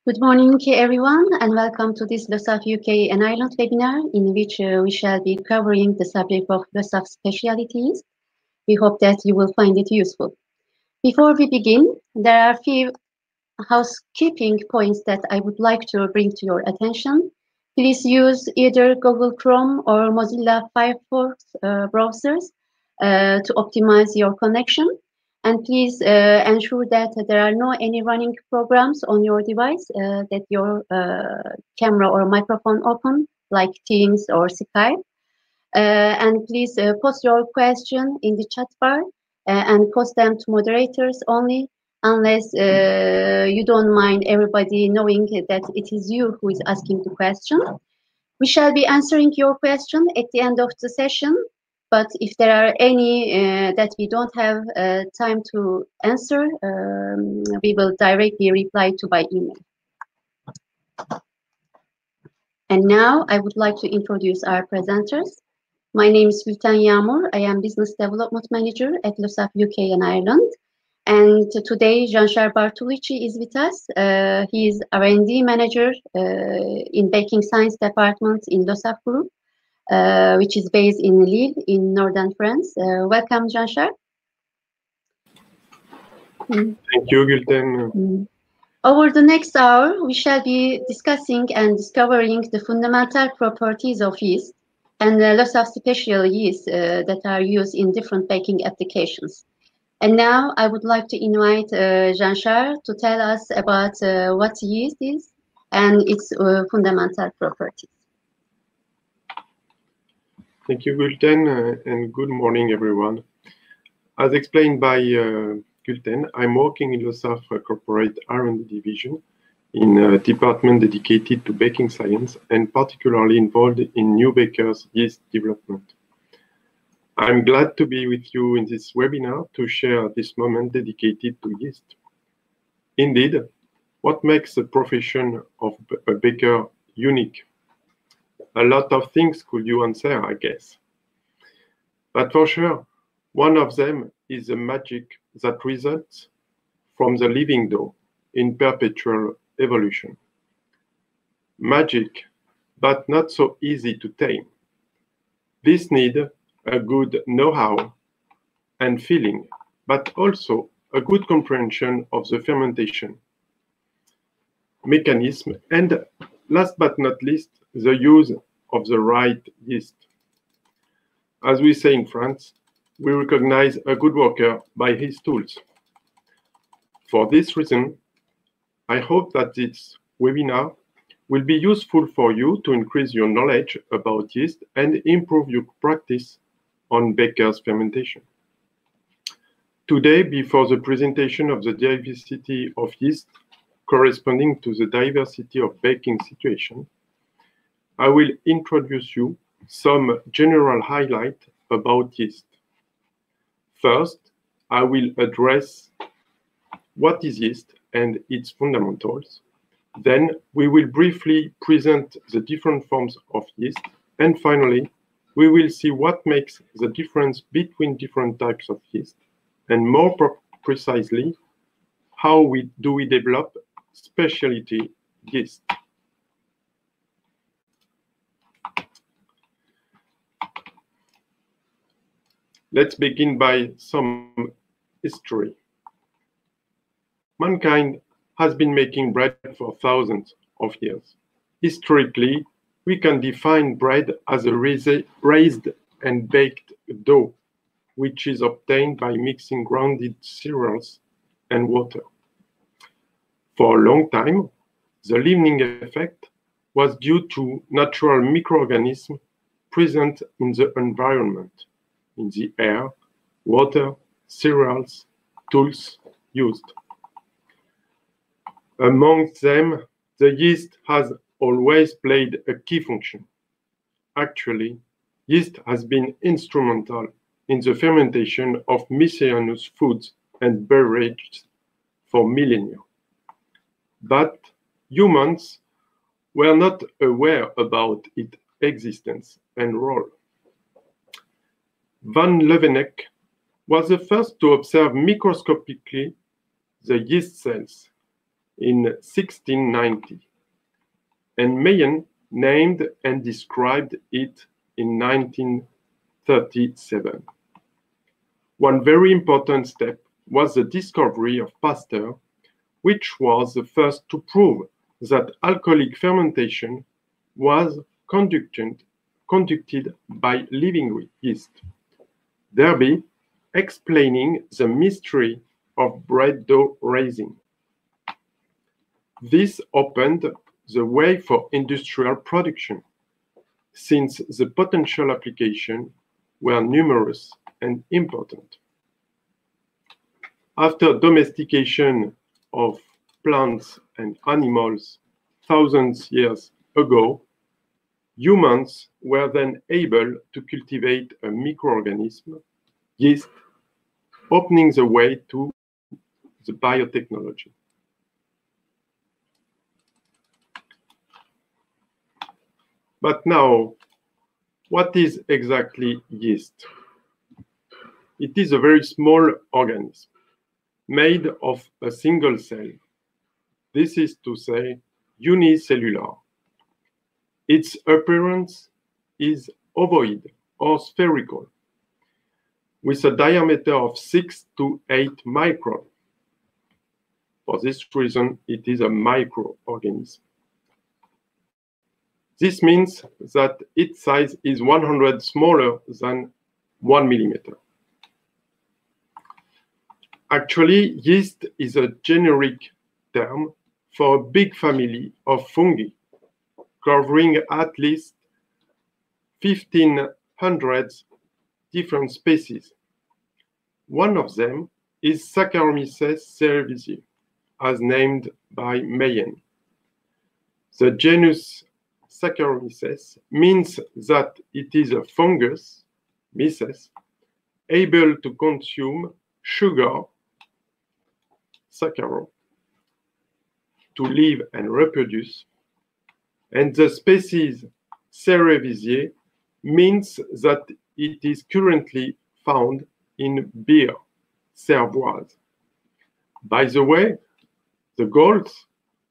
Good morning, everyone, and welcome to this Lesaffre UK and Ireland webinar, in which we shall be covering the subject of Lesaffre Specialities. We hope that you will find it useful. Before we begin, there are a few housekeeping points that I would like to bring to your attention. Please use either Google Chrome or Mozilla Firefox browsers to optimize your connection. And please ensure that there are no any running programs on your device, that your camera or microphone open, like Teams or Skype. And please post your question in the chat bar and post them to moderators only, unless you don't mind everybody knowing that it is you who is asking the question. We shall be answering your question at the end of the session. But if there are any that we don't have time to answer, we will directly reply to by email. And now I would like to introduce our presenters. My name is Yagmur. I am Business Development Manager at Lesaffre UK and Ireland. And today, Jean-Charles Bartolucci is with us. He is R&D Manager in Baking Science Department in Lesaffre Group, which is based in Lille, in northern France. Welcome, Jean-Charles. Thank you, Gulten. Over the next hour, we shall be discussing and discovering the fundamental properties of yeast and the Lesaffre special yeast that are used in different baking applications. And now I would like to invite Jean-Charles to tell us about what yeast is and its fundamental properties. Thank you, Gulten, and good morning, everyone. As explained by Gulten, I'm working in Lesaffre Corporate R&D Division in a department dedicated to baking science and particularly involved in new bakers' yeast development. I'm glad to be with you in this webinar to share this moment dedicated to yeast. Indeed, what makes the profession of a baker unique? A lot of things could you answer, I guess. But for sure, one of them is the magic that results from the living dough in perpetual evolution. Magic, but not so easy to tame. This needs a good know-how and feeling, but also a good comprehension of the fermentation mechanism, and last but not least, the use of the right yeast. As we say in France, we recognize a good worker by his tools. For this reason, I hope that this webinar will be useful for you to increase your knowledge about yeast and improve your practice on baker's fermentation. Today, before the presentation of the diversity of yeast corresponding to the diversity of baking situation, I will introduce you some general highlights about yeast. First, I will address what is yeast and its fundamentals. Then we will briefly present the different forms of yeast. And finally, we will see what makes the difference between different types of yeast. And more precisely, how we develop specialty yeast. Let's begin by some history. Mankind has been making bread for thousands of years. Historically, we can define bread as a raised and baked dough, which is obtained by mixing grounded cereals and water. For a long time, the leavening effect was due to natural microorganisms present in the environment, in the air, water, cereals, tools used. Among them, the yeast has always played a key function. Actually, yeast has been instrumental in the fermentation of miscellaneous foods and beverages for millennia. But humans were not aware about its existence and role. Van Leeuwenhoek was the first to observe microscopically the yeast cells in 1690, and Mayen named and described it in 1937. One very important step was the discovery of Pasteur, which was the first to prove that alcoholic fermentation was conducted by living yeast, thereby explaining the mystery of bread dough raising. This opened the way for industrial production, since the potential applications were numerous and important. After domestication of plants and animals thousands of years ago, humans were then able to cultivate a microorganism, yeast, opening the way to the biotechnology. But now, what is exactly yeast? It is a very small organism made of a single cell. This is to say, unicellular. Its appearance is ovoid or spherical, with a diameter of 6 to 8 microns. For this reason, it is a microorganism. This means that its size is 100 smaller than 1 millimeter. Actually, yeast is a generic term for a big family of fungi, covering at least 1,500 different species. One of them is Saccharomyces cerevisiae, as named by Mayen. The genus Saccharomyces means that it is a fungus, myces, able to consume sugar, saccharose, to live and reproduce, and the species Cerevisiae means that it is currently found in beer, cervoise. By the way, the Gauls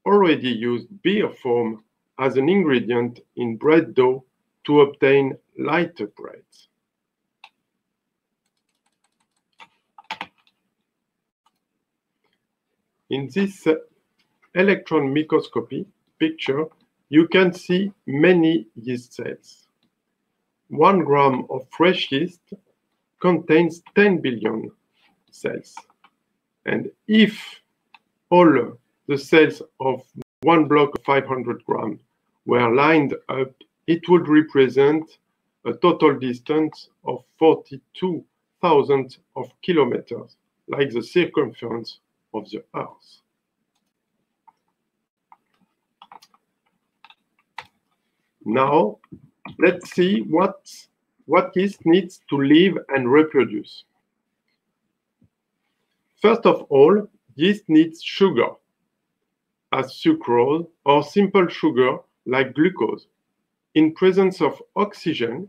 already used beer foam as an ingredient in bread dough to obtain lighter breads. In this electron microscopy picture, you can see many yeast cells. 1 gram of fresh yeast contains 10 billion cells. And if all the cells of one block of 500 grams were lined up, it would represent a total distance of 42,000 of kilometers, like the circumference of the Earth. Now, let's see what yeast needs to live and reproduce. First of all, yeast needs sugar, as sucrose or simple sugar like glucose. In presence of oxygen,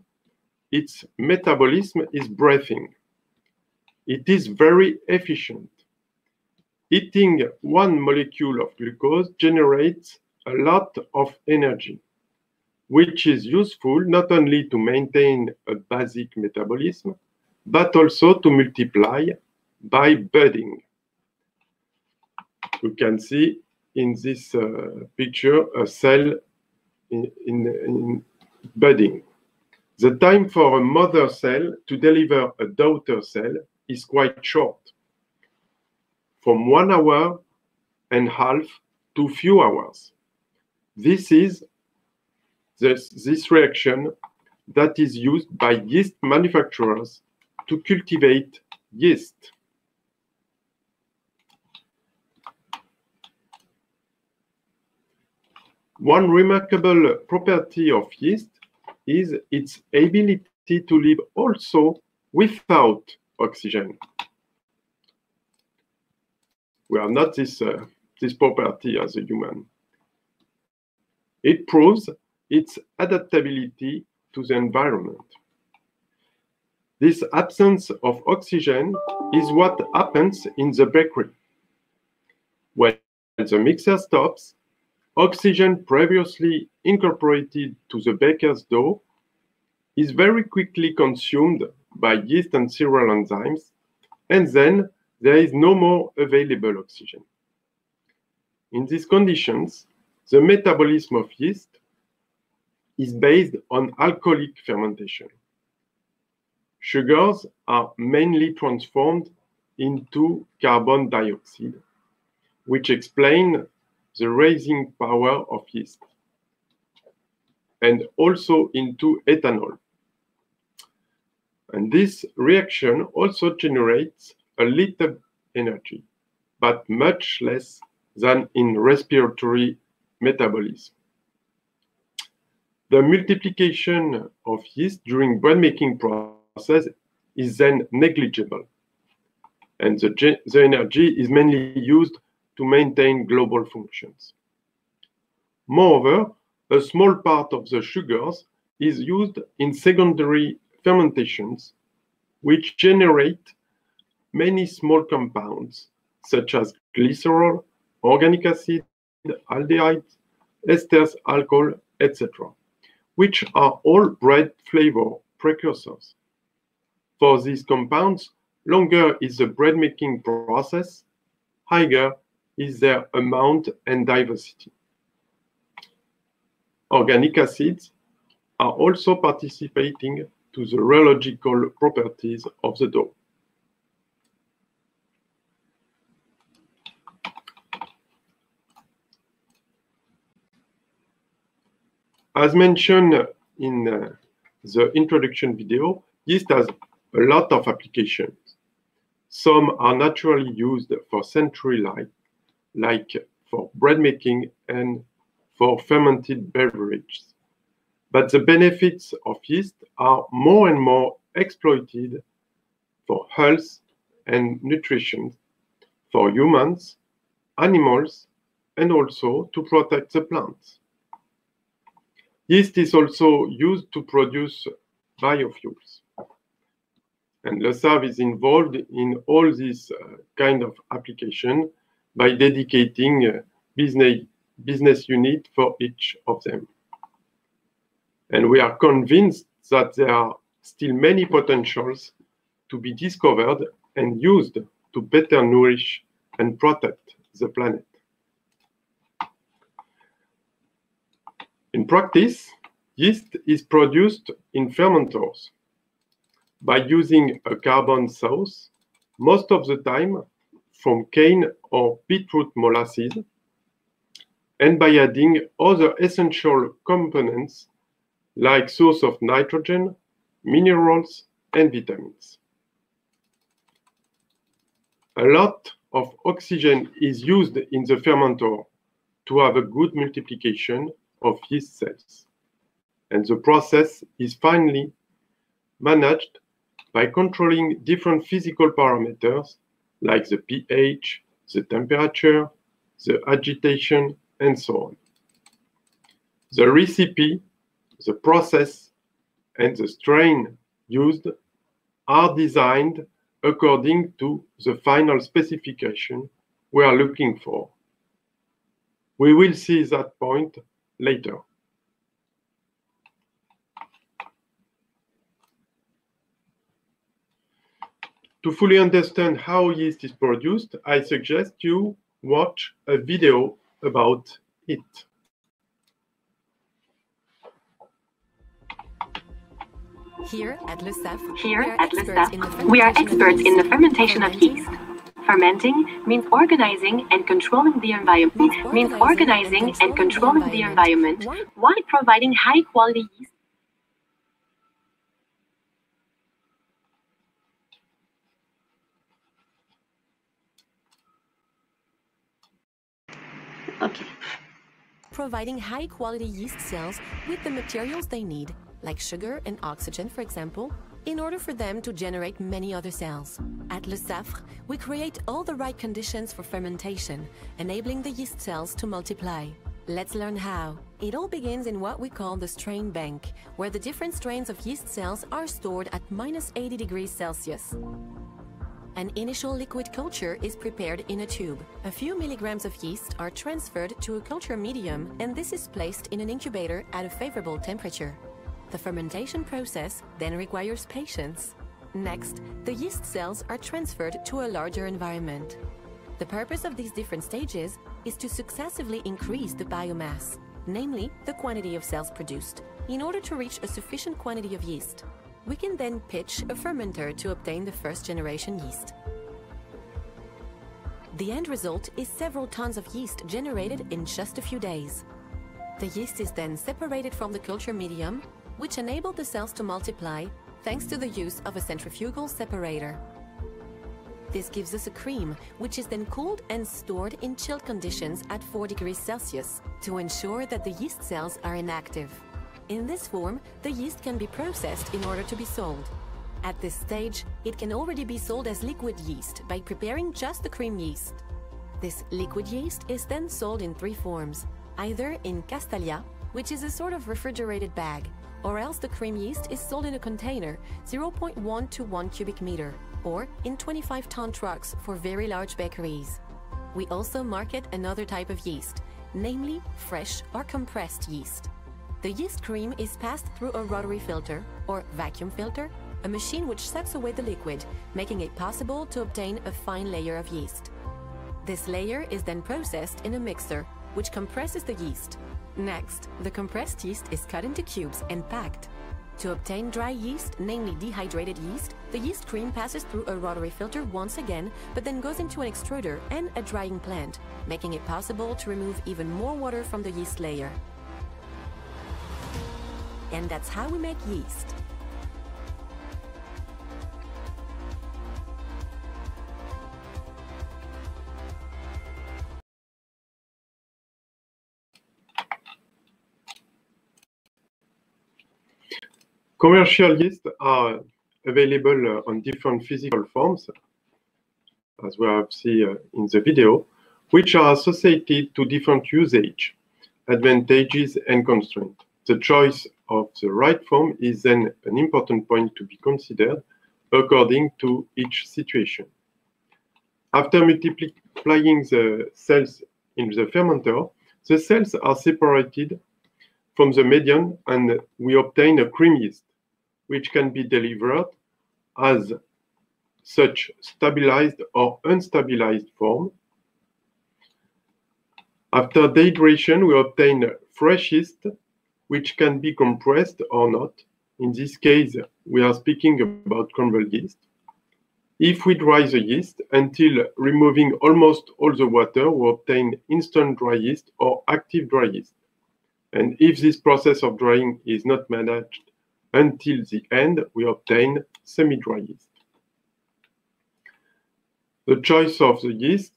its metabolism is breathing. It is very efficient. Eating one molecule of glucose generates a lot of energy, which is useful not only to maintain a basic metabolism, but also to multiply by budding. You can see in this picture a cell in budding. The time for a mother cell to deliver a daughter cell is quite short, from 1 hour and a half to few hours. This is this reaction that is used by yeast manufacturers to cultivate yeast. One remarkable property of yeast is its ability to live also without oxygen. We have not this property as a human. It proves its adaptability to the environment. This absence of oxygen is what happens in the bakery. When the mixer stops, oxygen previously incorporated to the baker's dough is very quickly consumed by yeast and cereal enzymes, and then there is no more available oxygen. In these conditions, the metabolism of yeast is based on alcoholic fermentation. Sugars are mainly transformed into carbon dioxide, which explain the raising power of yeast, and also into ethanol. And this reaction also generates a little energy, but much less than in respiratory metabolism. The multiplication of yeast during bread making process is then negligible, and the energy is mainly used to maintain global functions. Moreover, a small part of the sugars is used in secondary fermentations, which generate many small compounds, such as glycerol, organic acid, aldehydes, esters, alcohol, etc., which are all bread flavor precursors. For these compounds, longer is the bread making process, higher is their amount and diversity. Organic acids are also participating to the rheological properties of the dough. As mentioned in the introduction video, yeast has a lot of applications. Some are naturally used for century life, like for bread making and for fermented beverages. But the benefits of yeast are more and more exploited for health and nutrition for humans, animals, and also to protect the plants. Yeast is also used to produce biofuels. And Lesaffre is involved in all these kind of application by dedicating a business unit for each of them. And we are convinced that there are still many potentials to be discovered and used to better nourish and protect the planet. In practice, yeast is produced in fermenters. By using a carbon source, most of the time, from cane or beetroot molasses, and by adding other essential components like source of nitrogen, minerals, and vitamins. A lot of oxygen is used in the fermenter to have a good multiplication of yeast cells, and the process is finally managed by controlling different physical parameters like the pH, the temperature, the agitation, and so on. The recipe, the process, and the strain used are designed according to the final specification we are looking for. We will see that point later. To fully understand how yeast is produced, I suggest you watch a video about it. Here at Lesaffre, we are experts in the fermentation of yeast. Fermenting means organizing and controlling the environment. While providing high-quality yeast. Okay. Providing high-quality yeast cells with the materials they need, like sugar and oxygen, for example, in order for them to generate many other cells. At Lesaffre, we create all the right conditions for fermentation, enabling the yeast cells to multiply. Let's learn how. It all begins in what we call the strain bank, where the different strains of yeast cells are stored at -80 degrees Celsius. An initial liquid culture is prepared in a tube. A few milligrams of yeast are transferred to a culture medium, and this is placed in an incubator at a favorable temperature. The fermentation process then requires patience. Next, the yeast cells are transferred to a larger environment. The purpose of these different stages is to successively increase the biomass, namely the quantity of cells produced, in order to reach a sufficient quantity of yeast. We can then pitch a fermenter to obtain the first generation yeast. The end result is several tons of yeast generated in just a few days. The yeast is then separated from the culture medium, which enabled the cells to multiply thanks to the use of a centrifugal separator. This gives us a cream, which is then cooled and stored in chilled conditions at 4 degrees Celsius to ensure that the yeast cells are inactive. In this form, the yeast can be processed in order to be sold. At this stage, it can already be sold as liquid yeast by preparing just the cream yeast. This liquid yeast is then sold in 3 forms, either in castalia, which is a sort of refrigerated bag, or else the cream yeast is sold in a container 0.1 to 1 cubic meter, or in 25-ton trucks for very large bakeries. We also market another type of yeast, namely fresh or compressed yeast. The yeast cream is passed through a rotary filter, or vacuum filter, a machine which sucks away the liquid, making it possible to obtain a fine layer of yeast. This layer is then processed in a mixer, which compresses the yeast. Next, the compressed yeast is cut into cubes and packed. To obtain dry yeast, namely dehydrated yeast, the yeast cream passes through a rotary filter once again, but then goes into an extruder and a drying plant, making it possible to remove even more water from the yeast layer. And that's how we make yeast. Commercial yeast are available on different physical forms, as we have seen in the video, which are associated to different usage, advantages, and constraints. The choice of the right form is then an important point to be considered according to each situation. After multiplying the cells in the fermenter, the cells are separated from the medium and we obtain a cream yeast, which can be delivered as such stabilized or unstabilized form. After dehydration, we obtain fresh yeast, which can be compressed or not. In this case, we are speaking about crumbled yeast. If we dry the yeast until removing almost all the water, we obtain instant dry yeast or active dry yeast. And if this process of drying is not managed until the end, we obtain semi-dry yeast. The choice of the yeast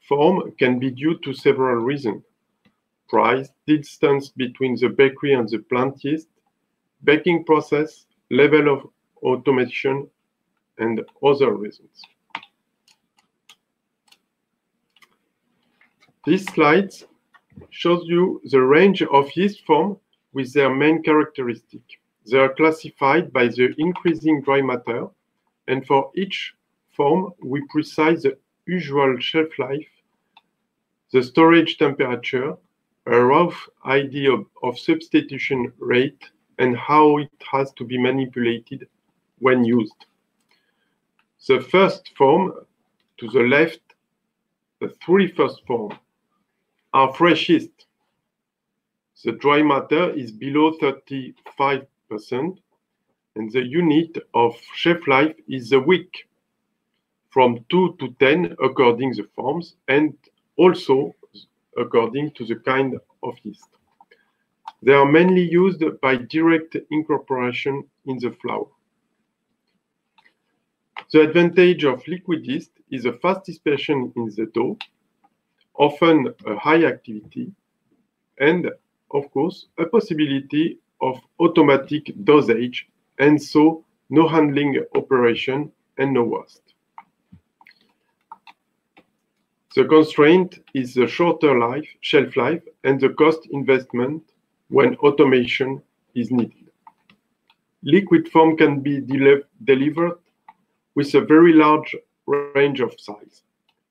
form can be due to several reasons: price, distance between the bakery and the plant yeast, baking process, level of automation, and other reasons. This slide shows you the range of yeast forms with their main characteristic. They are classified by the increasing dry matter, and for each form, we precise the usual shelf life, the storage temperature, a rough idea of substitution rate, and how it has to be manipulated when used. The first form, to the left, the three first forms, are fresh yeast. The dry matter is below 35%, and the unit of shelf life is the week, from 2 to 10 according to the forms, and also according to the kind of yeast. They are mainly used by direct incorporation in the flour. The advantage of liquid yeast is a fast dispersion in the dough, often a high activity, and, of course, a possibility of automatic dosage, and so no handling operation and no waste. The constraint is the shorter shelf life and the cost investment when automation is needed. Liquid form can be delivered with a very large range of size,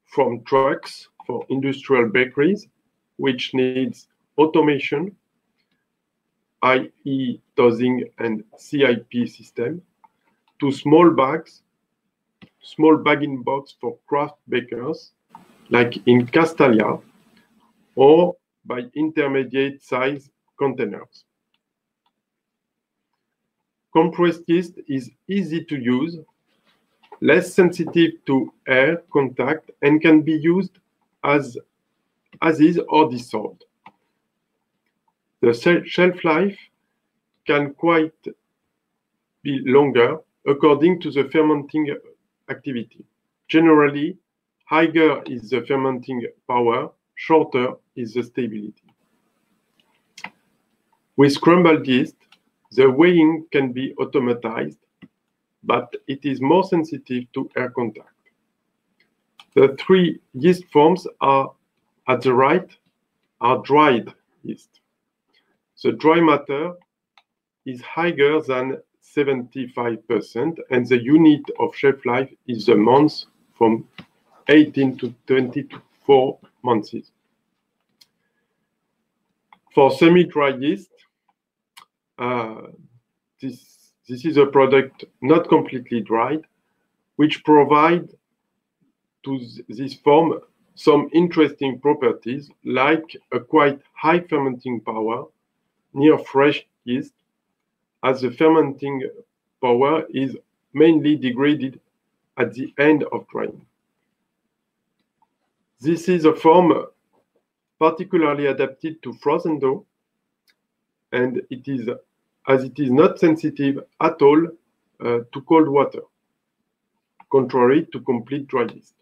from trucks for industrial bakeries, which needs automation, i.e. dosing and CIP system, to small bags, small bag-in-box for craft bakers, like in Castalia, or by intermediate size containers. Compressed yeast is easy to use, less sensitive to air contact, and can be used as is or dissolved. The shelf life can quite be longer according to the fermenting activity. Generally, higher is the fermenting power, shorter is the stability. With crumbled yeast, the weighing can be automatized, but it is more sensitive to air contact. The three yeast forms are at the right are dried yeast. The dry matter is higher than 75%, and the unit of shelf life is the months, from 18 to 24 months. For semi-dry yeast, this is a product not completely dried, which provide to this form some interesting properties, like a quite high fermenting power near fresh yeast, as the fermenting power is mainly degraded at the end of drying. This is a form particularly adapted to frozen dough, and it is not sensitive at all to cold water, contrary to complete dry yeast.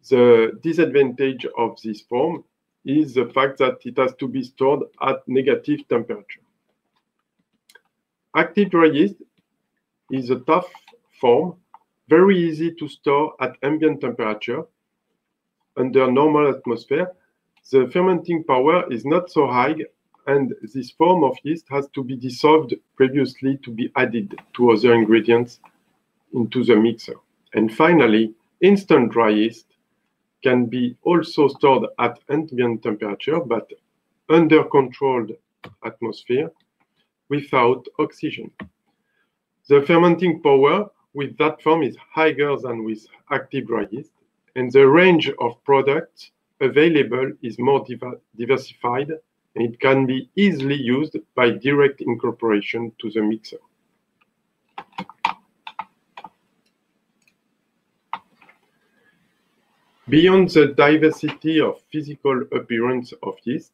The disadvantage of this form is the fact that it has to be stored at negative temperature. Active dry yeast is a tough form, very easy to store at ambient temperature. Under normal atmosphere, the fermenting power is not so high, and this form of yeast has to be dissolved previously to be added to other ingredients into the mixer. And finally, instant dry yeast can be also stored at ambient temperature, but under controlled atmosphere without oxygen. The fermenting power with that form is higher than with active dry yeast, and the range of products available is more diversified, and it can be easily used by direct incorporation to the mixer. Beyond the diversity of physical appearance of yeast,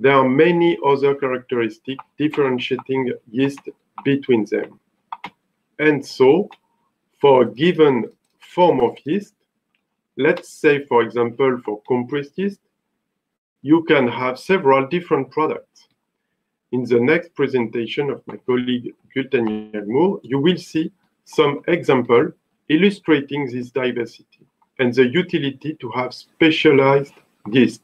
there are many other characteristics differentiating yeast between them. And so, for a given form of yeast, let's say, for example, for compressed yeast, you can have several different products. In the next presentation of my colleague Gulten Yagmur, you will see some examples illustrating this diversity and the utility to have specialized yeast.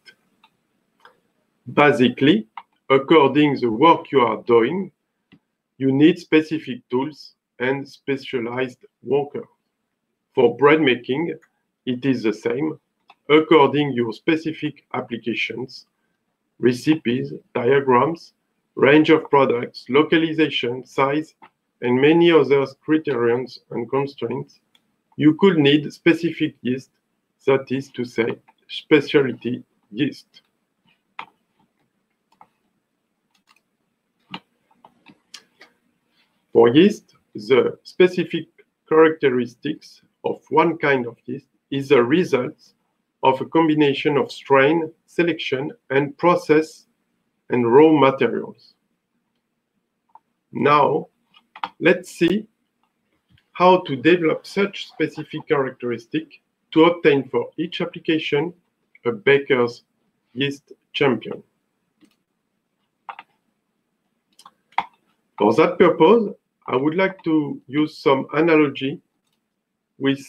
Basically, according to the work you are doing, you need specific tools and specialized workers. For bread making, it is the same, according to your specific applications, recipes, diagrams, range of products, localization, size, and many other criteria and constraints. You could need specific yeast, that is to say, specialty yeast. For yeast, the specific characteristics of one kind of yeast is a result of a combination of strain, selection, and process and raw materials. Now, let's see how to develop such specific characteristics to obtain for each application a baker's yeast champion. For that purpose, I would like to use some analogy with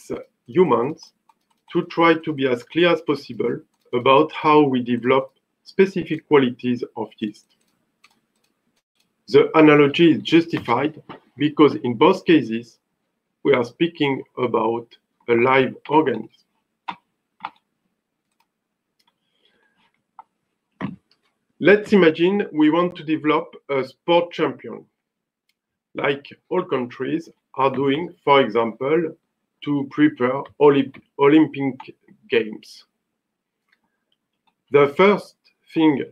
humans to try to be as clear as possible about how we develop specific qualities of yeast. The analogy is justified because in both cases, we are speaking about a live organism. Let's imagine we want to develop a sport champion, like all countries are doing, for example, to prepare Olympic Games. The first thing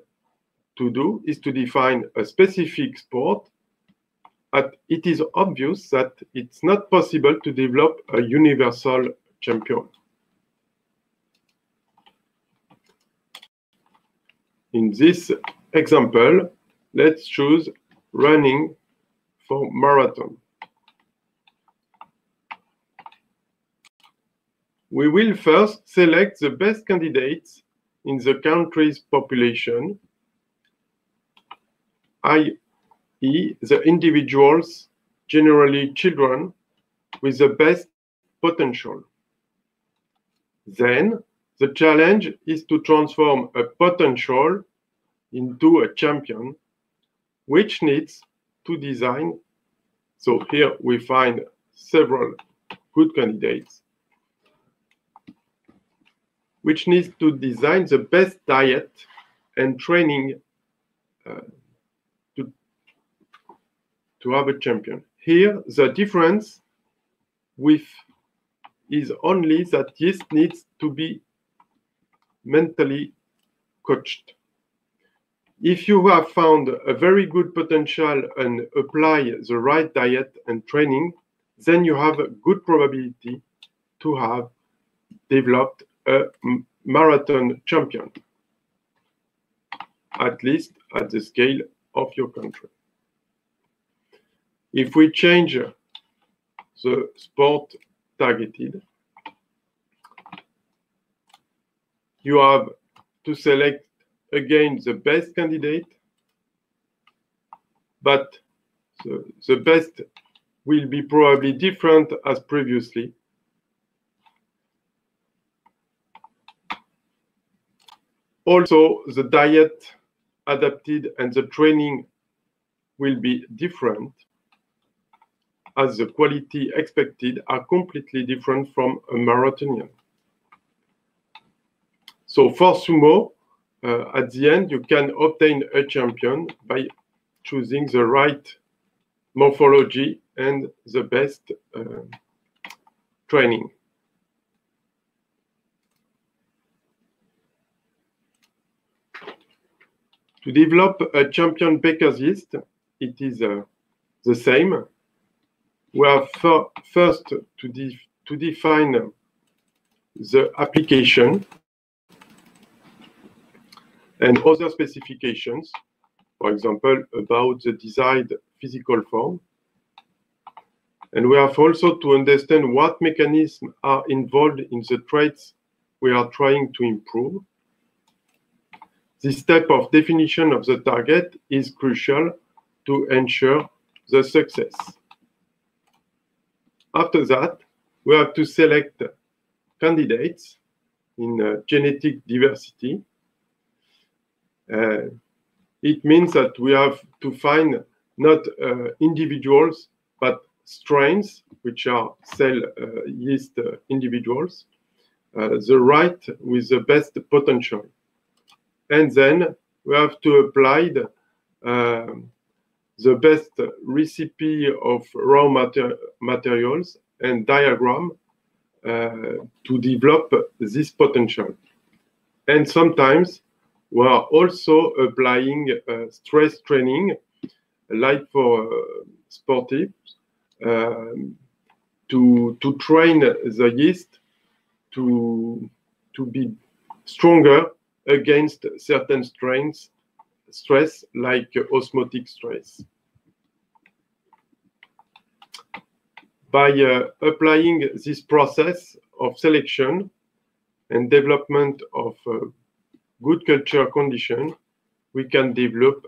to do is to define a specific sport, but it is obvious that it's not possible to develop a universal champion. In this example, let's choose running for marathon. We will first select the best candidates in the country's population, i.e. the individuals, generally children, with the best potential. Then, the challenge is to transform a potential into a champion, which needs to design. So here we find several good candidates, which needs to design the best diet and training to have a champion. Here, the difference is only that yeast needs to be mentally coached. If you have found a very good potential and apply the right diet and training, then you have a good probability to have developed a marathon champion, at least at the scale of your country. If we change the sport targeted, you have to select again the best candidate, but the best will be probably different as previously. Also, the diet adapted and the training will be different, as the quality expected are completely different from a marathonian. So for sumo, at the end, you can obtain a champion by choosing the right morphology and the best training. To develop a champion baker's yeast, it is the same. We have first to define the application, and other specifications, for example, about the desired physical form. And we have also to understand what mechanisms are involved in the traits we are trying to improve. This type of definition of the target is crucial to ensure the success. After that, we have to select candidates in genetic diversity. It means that we have to find not individuals, but strains, which are cell yeast individuals, the right with the best potential. And then we have to apply the best recipe of raw materials and diagram to develop this potential. And sometimes we are also applying stress training, like for sportives, to train the yeast to be stronger against certain stress, like osmotic stress. By applying this process of selection and development of good culture condition, we can develop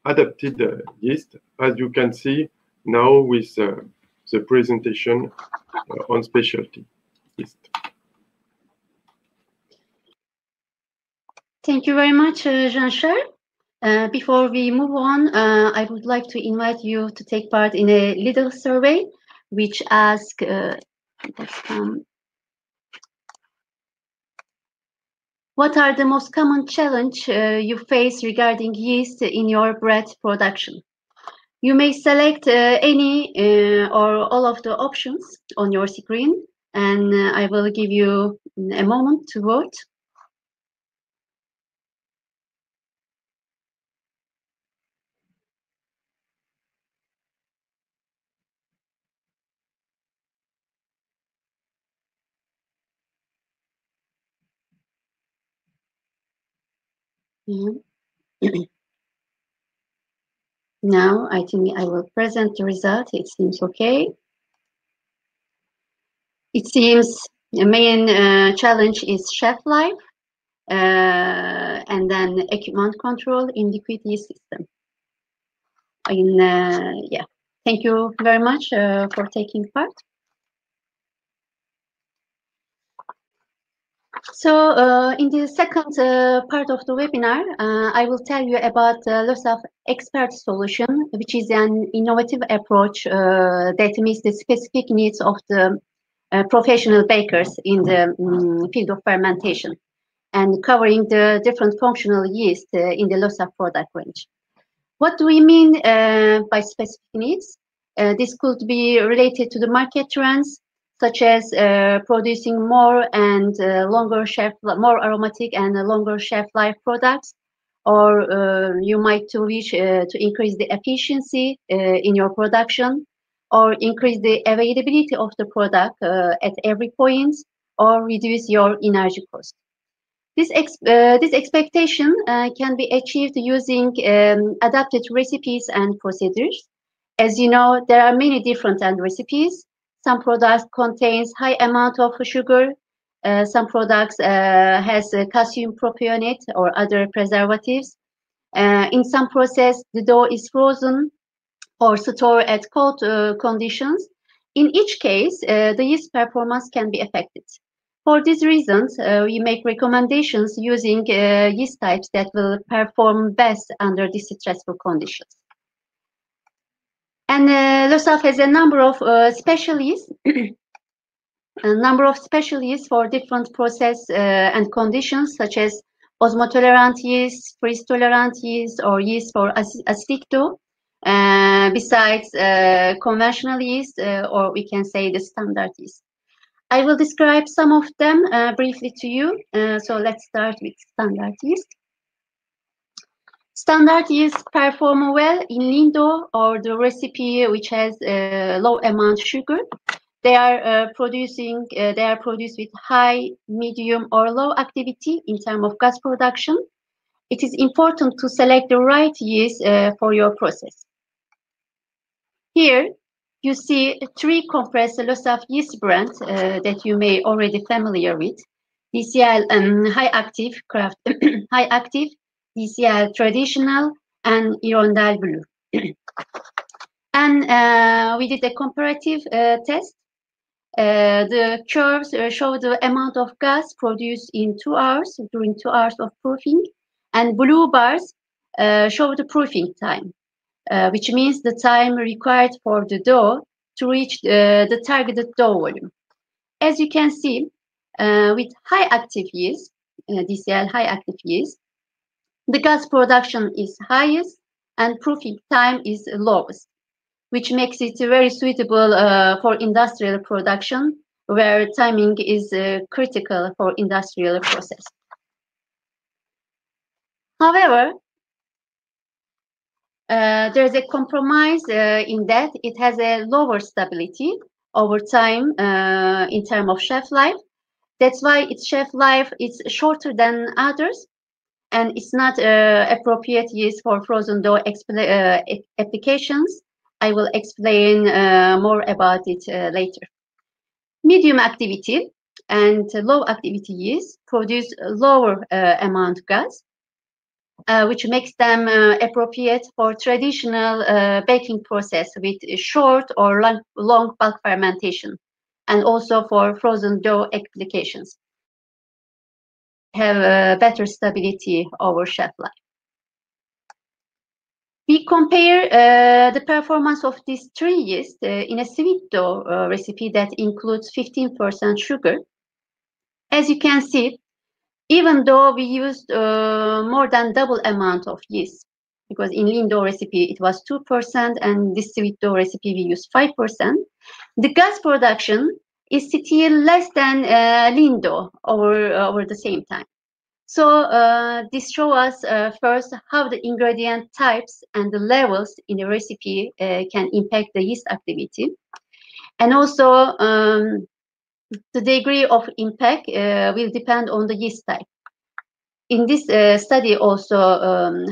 adapted yeast, as you can see now with the presentation on specialty yeast. Thank you very much, Jean-Charles. Before we move on, I would like to invite you to take part in a little survey which asks, what are the most common challenges you face regarding yeast in your bread production? You may select any or all of the options on your screen, and I will give you a moment to vote. Now, I think I will present the result. It seems okay. It seems the main challenge is shelf life, and then equipment control in liquid yeast system. Yeah, thank you very much for taking part. So in the second part of the webinar, I will tell you about Lesaffre Expert Solution, which is an innovative approach that meets the specific needs of the professional bakers in the field of fermentation, and covering the different functional yeast in the Lesaffre product range. What do we mean by specific needs? This could be related to the market trends, such as producing more and more aromatic and longer shelf life products, or you might wish to increase the efficiency in your production, or increase the availability of the product at every point, or reduce your energy cost. This expectation can be achieved using adapted recipes and procedures. As you know, there are many different recipes. Some products contains high amount of sugar. Some products has calcium propionate or other preservatives. In some process, the dough is frozen or stored at cold conditions. In each case, the yeast performance can be affected. For these reasons, we make recommendations using yeast types that will perform best under these stressful conditions. And Lesaffre has a number of specialists, for different process and conditions, such as Osmo Tolerant yeast, freeze tolerant yeast, or yeast for Acidicto, besides conventional yeast, or we can say the standard yeast. I will describe some of them briefly to you. So let's start with standard yeast. Standard yeast perform well in lean dough or the recipe which has low amount sugar. They are produced with high, medium, or low activity in terms of gas production. It is important to select the right yeast for your process. Here, you see 3 compressed Lesaffre yeast brands that you may already familiar with. DCL high active craft, high active, DCL traditional, and Hirondelle blue. And we did a comparative test. The curves show the amount of gas produced in 2 hours during 2 hours of proofing, and blue bars show the proofing time, which means the time required for the dough to reach the targeted dough volume. As you can see, with high active yeast, DCL high active yeast, the gas production is highest and proofing time is lowest, which makes it very suitable for industrial production, where timing is critical for industrial process. However, there's a compromise in that it has a lower stability over time in terms of shelf life. That's why its shelf life is shorter than others, and it's not appropriate yeast for frozen dough applications. I will explain more about it later. Medium activity and low activity yeast produce lower amount of gas, which makes them appropriate for traditional baking process with short or long bulk fermentation, and also for frozen dough applications. Have better stability over shelf life. We compare the performance of these 3 yeasts in a sweet dough recipe that includes 15% sugar. As you can see, even though we used more than double amount of yeast, because in lean dough recipe it was 2%, and this sweet dough recipe we used 5%, the gas production is still less than lean dough over the same time. So this shows us first how the ingredient types and the levels in the recipe can impact the yeast activity, and also the degree of impact will depend on the yeast type. In this study also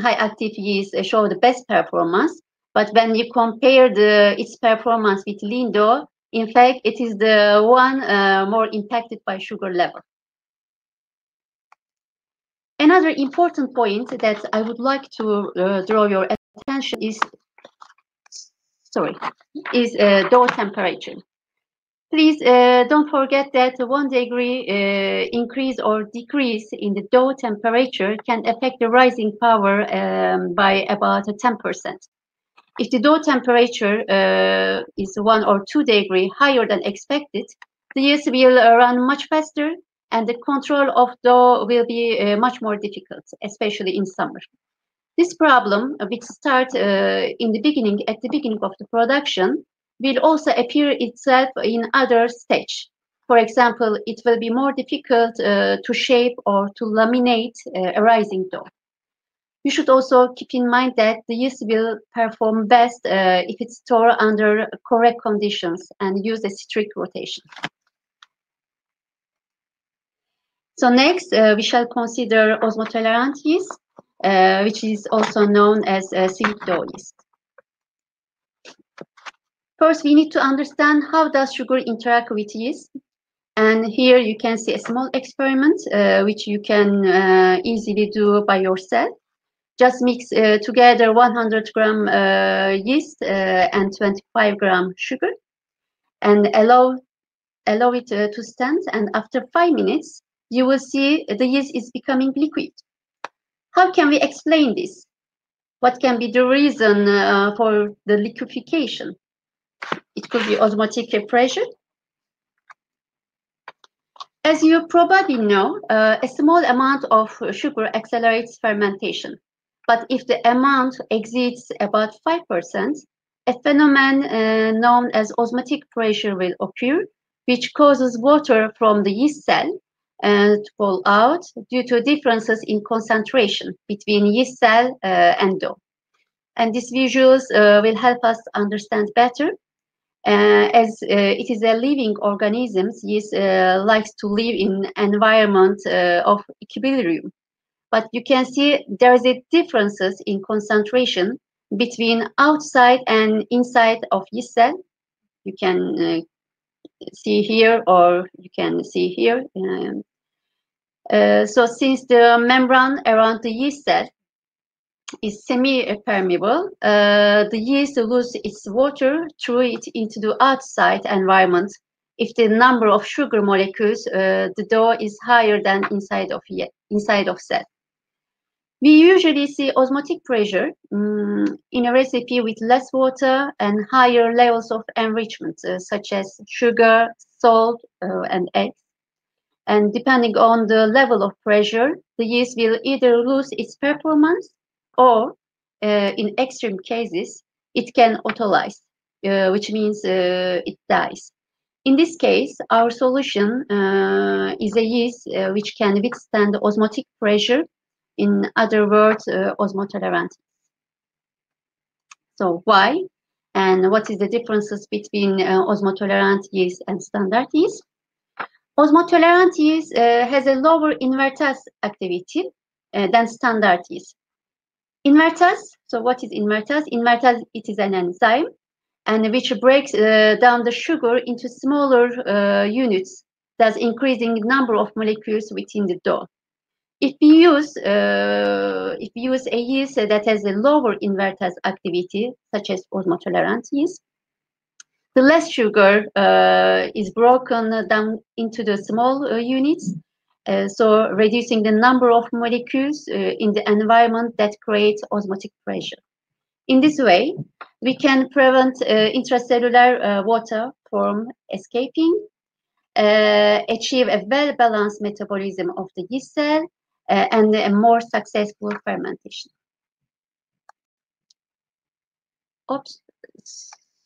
high active yeast show the best performance, but when you compare its performance with lean dough, in fact it is the one more impacted by sugar level. Another important point that I would like to draw your attention is dough temperature. Please don't forget that 1 degree increase or decrease in the dough temperature can affect the rising power by about 10%. If the dough temperature is 1 or 2 degrees higher than expected, the yeast will run much faster, and the control of dough will be much more difficult, especially in summer. This problem, which starts at the beginning of the production, will also appear itself in other stage. For example, it will be more difficult to shape or to laminate a rising dough. You should also keep in mind that the yeast will perform best if it's stored under correct conditions and use a strict rotation. So next, we shall consider osmotolerant yeast, which is also known as sweet dough yeast. First, we need to understand how does sugar interact with yeast. And here you can see a small experiment, which you can easily do by yourself. Just mix together 100 gram yeast and 25 gram sugar, and allow it to stand. And after 5 minutes, you will see the yeast is becoming liquid. How can we explain this? What can be the reason for the liquefaction? It could be osmotic pressure. As you probably know, a small amount of sugar accelerates fermentation. But if the amount exceeds about 5%, a phenomenon known as osmotic pressure will occur, which causes water from the yeast cell to fall out due to differences in concentration between yeast cell and dough. And these visuals will help us understand better. As it is a living organism, yeast likes to live in environment of equilibrium. But you can see there is a differences in concentration between outside and inside of yeast cell. You can see here, or you can see here. So since the membrane around the yeast cell is semi-permeable, the yeast loses its water through it into the outside environment. If the number of sugar molecules, the dough is higher than inside of cell. We usually see osmotic pressure in a recipe with less water and higher levels of enrichment, such as sugar, salt, and eggs. And depending on the level of pressure, the yeast will either lose its performance or, in extreme cases, it can autolyse, which means it dies. In this case, our solution is a yeast which can withstand osmotic pressure. In other words, osmotolerant. So why? And what is the differences between osmotolerant yeast and standard yeast? Osmotolerant yeast has a lower invertase activity than standard yeast. Invertase, so what is invertase? Invertase, it is an enzyme and which breaks down the sugar into smaller units, thus increasing the number of molecules within the dough. If we use a yeast that has a lower invertase activity, such as osmotolerant yeast, the less sugar is broken down into the small units, so reducing the number of molecules in the environment that creates osmotic pressure. In this way, we can prevent intracellular water from escaping, achieve a well-balanced metabolism of the yeast cell, and a more successful fermentation. Oops,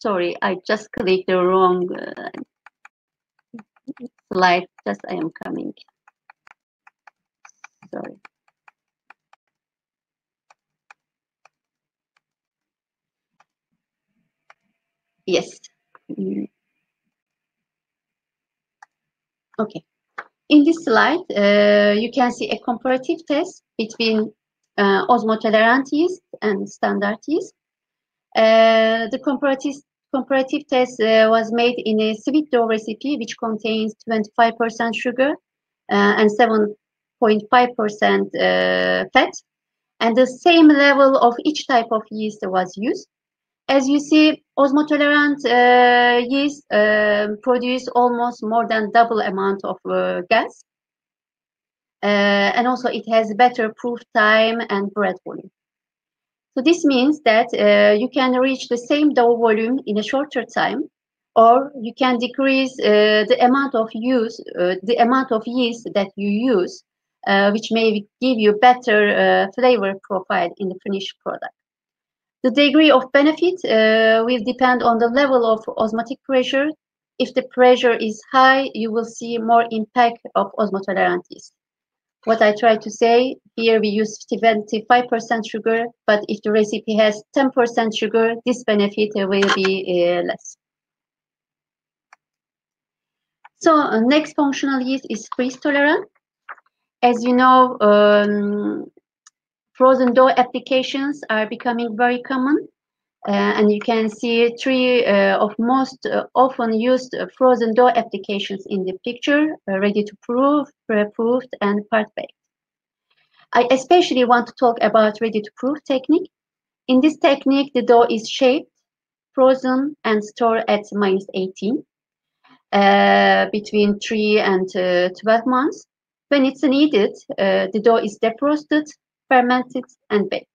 sorry, I just clicked the wrong slide. Just I am coming. Sorry. Yes. Okay. In this slide, you can see a comparative test between osmotolerant yeast and standard yeast. The comparative test was made in a sweet dough recipe which contains 25% sugar and 7.5% fat, and the same level of each type of yeast was used. As you see, osmotolerant yeast produce almost more than double amount of gas, and also it has better proof time and bread volume. So this means that you can reach the same dough volume in a shorter time, or you can decrease the amount of yeast that you use, which may give you better flavor profile in the finished product. The degree of benefit will depend on the level of osmotic pressure. If the pressure is high, you will see more impact of osmotolerant yeast. What I try to say, here we use 75% sugar, but if the recipe has 10% sugar, this benefit will be less. So next functional yeast is freeze tolerant. As you know, frozen dough applications are becoming very common. And you can see three of most often used frozen dough applications in the picture: ready to proof, pre-proofed, and part-baked. I especially want to talk about ready to proof technique. In this technique, the dough is shaped, frozen, and stored at -18 between 3 and 12 months. When it's needed, the dough is defrosted, fermented, and baked.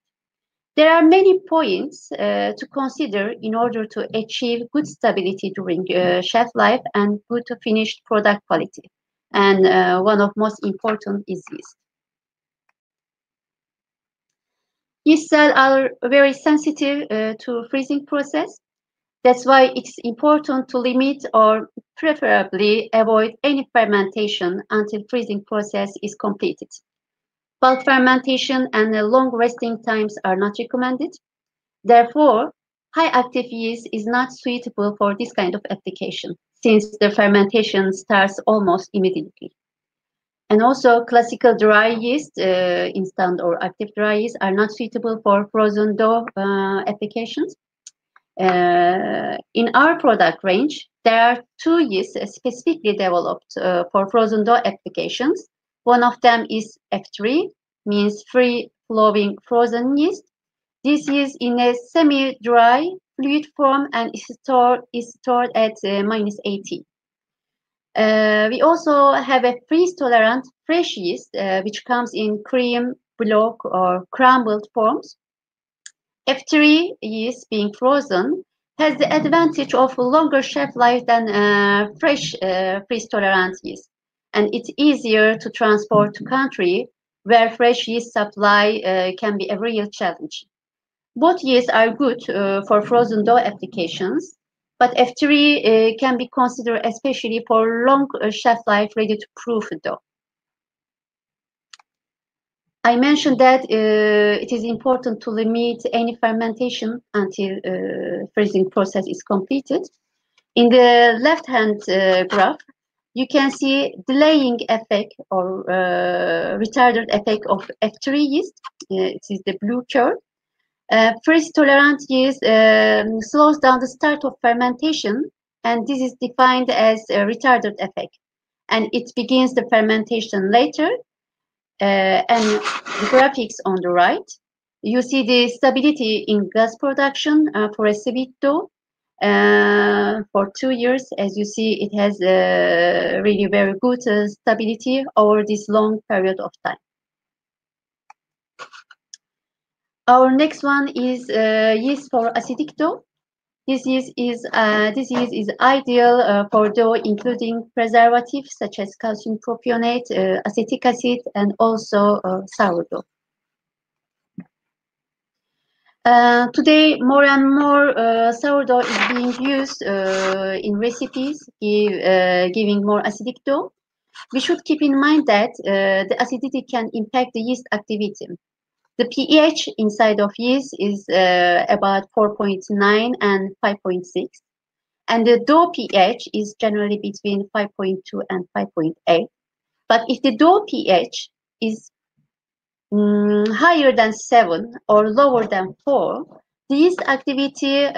There are many points to consider in order to achieve good stability during shelf life and good finished product quality. And one of most important is yeast. Yeast cells are very sensitive to freezing process. That's why it's important to limit or preferably avoid any fermentation until freezing process is completed. Bulk fermentation and long resting times are not recommended. Therefore, high active yeast is not suitable for this kind of application since the fermentation starts almost immediately. And also classical dry yeast, instant or active dry yeast, are not suitable for frozen dough applications. In our product range, there are two yeasts specifically developed for frozen dough applications. One of them is F3, means free-flowing frozen yeast. This is in a semi-dry fluid form and is stored at -80. We also have a freeze-tolerant fresh yeast, which comes in cream, block, or crumbled forms. F3 yeast, being frozen, has the advantage of longer shelf life than fresh freeze-tolerant yeast, and it's easier to transport to country where fresh yeast supply can be a real challenge. Both yeasts are good for frozen dough applications, but F3 can be considered especially for long shelf life ready-to-proof dough. I mentioned that it is important to limit any fermentation until freezing process is completed. In the left-hand graph, you can see delaying effect or retarded effect of F3 yeast. It is the blue curve. Freeze-tolerant yeast slows down the start of fermentation, and this is defined as a retarded effect. And it begins the fermentation later. And the graphics on the right, you see the stability in gas production for a sweet dough. For 2 years, as you see, it has really very good stability over this long period of time. Our next one is yeast for Acidicto. This yeast is ideal for dough, including preservatives such as calcium propionate, acetic acid, and also sourdough. Today, more and more sourdough is being used in recipes, giving more acidic dough. We should keep in mind that the acidity can impact the yeast activity. The pH inside of yeast is about 4.9 and 5.6. And the dough pH is generally between 5.2 and 5.8. But if the dough pH is higher than 7 or lower than 4, the yeast activity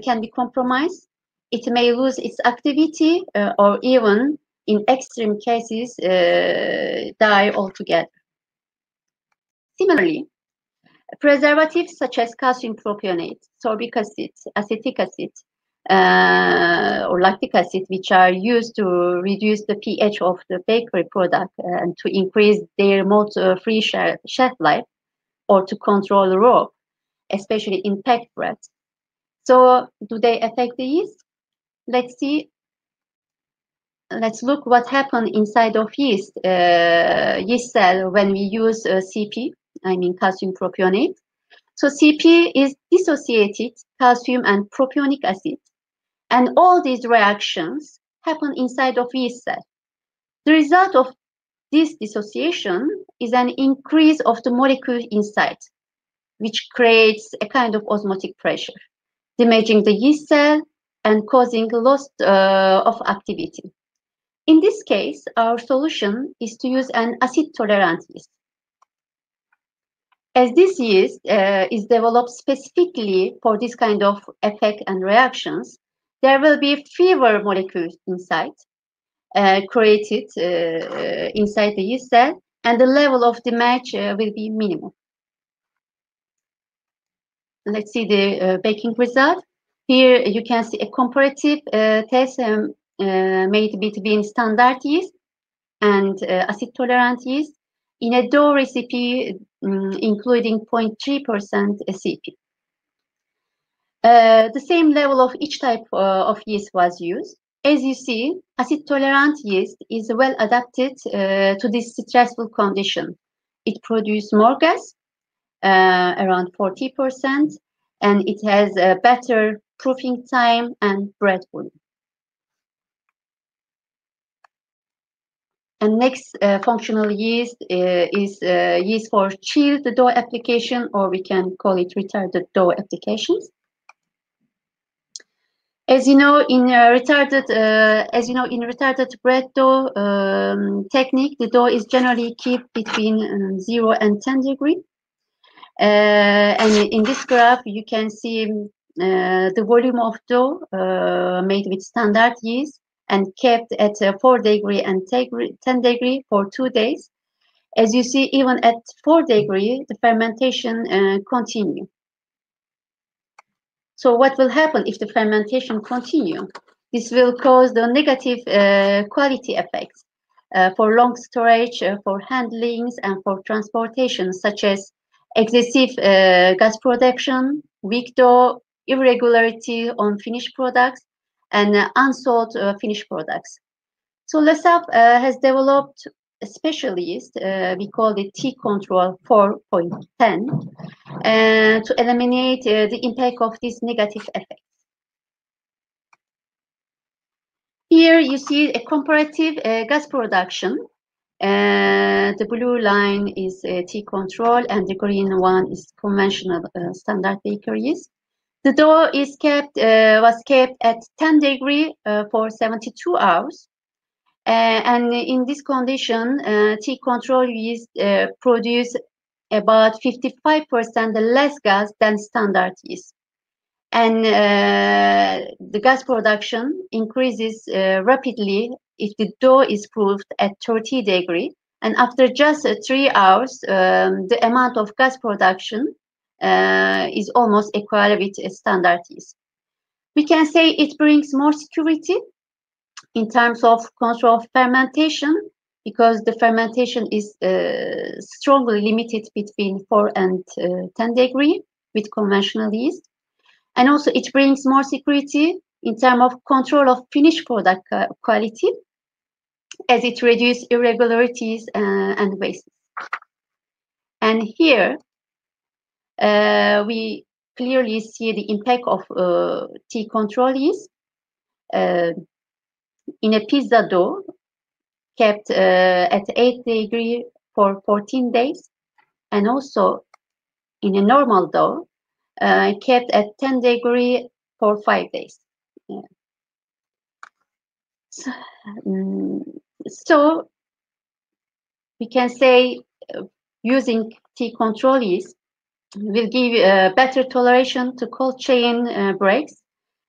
can be compromised. It may lose its activity or even, in extreme cases, die altogether. Similarly, preservatives such as calcium propionate, sorbic acid, acetic acid, or lactic acid, which are used to reduce the pH of the bakery product and to increase their mold-free shelf life, or to control the raw, especially in packed bread. So, do they affect the yeast? Let's see. Let's look what happened inside of yeast cell when we use CP, I mean calcium propionate. So CP is dissociated calcium and propionic acid, and all these reactions happen inside of yeast cell. The result of this dissociation is an increase of the molecule inside, which creates a kind of osmotic pressure, damaging the yeast cell and causing loss of activity. In this case, our solution is to use an acid-tolerant yeast. As this yeast is developed specifically for this kind of effect and reactions, there will be fewer molecules inside, created inside the yeast cell, and the level of damage will be minimal. Let's see the baking result. Here you can see a comparative test made between standard yeast and acid-tolerant yeast in a dough recipe including 0.3% CP. The same level of each type of yeast was used. As you see, acid-tolerant yeast is well adapted to this stressful condition. It produces more gas, around 40%, and it has a better proofing time and bread volume. And next functional yeast is yeast for chilled dough application, or we can call it retarded dough applications. As you know, in retarded bread dough technique, the dough is generally kept between 0 and 10 degrees. And in this graph, you can see the volume of dough made with standard yeast and kept at 4 degree and 10 degree for 2 days. As you see, even at 4 degree, the fermentation continues. So what will happen if the fermentation continue? This will cause the negative quality effects for long storage, for handlings, and for transportation, such as excessive gas production, weak dough, irregularity on finished products, and unsold finished products. So Lesaffre has developed a special yeast, we call it T-control 4.10, to eliminate the impact of these negative effects. Here you see a comparative gas production. The blue line is T-control and the green one is conventional standard bakery yeast. The dough is was kept at 10 degrees for 72 hours. And in this condition, T-control yeast produce about 55% less gas than standard yeast. And the gas production increases rapidly if the dough is proofed at 30 degrees. And after just 3 hours, the amount of gas production is almost equal with standard yeast. We can say it brings more security in terms of control of fermentation, because the fermentation is strongly limited between 4 and 10 degrees with conventional yeast. And also it brings more security in terms of control of finished product quality, as it reduces irregularities and wastes. And here we clearly see the impact of T-control yeast in a pizza dough kept at 8 degrees for 14 days, and also in a normal dough kept at 10 degrees for 5 days. Yeah. So we can say using T-control yeast will give better toleration to cold chain breaks.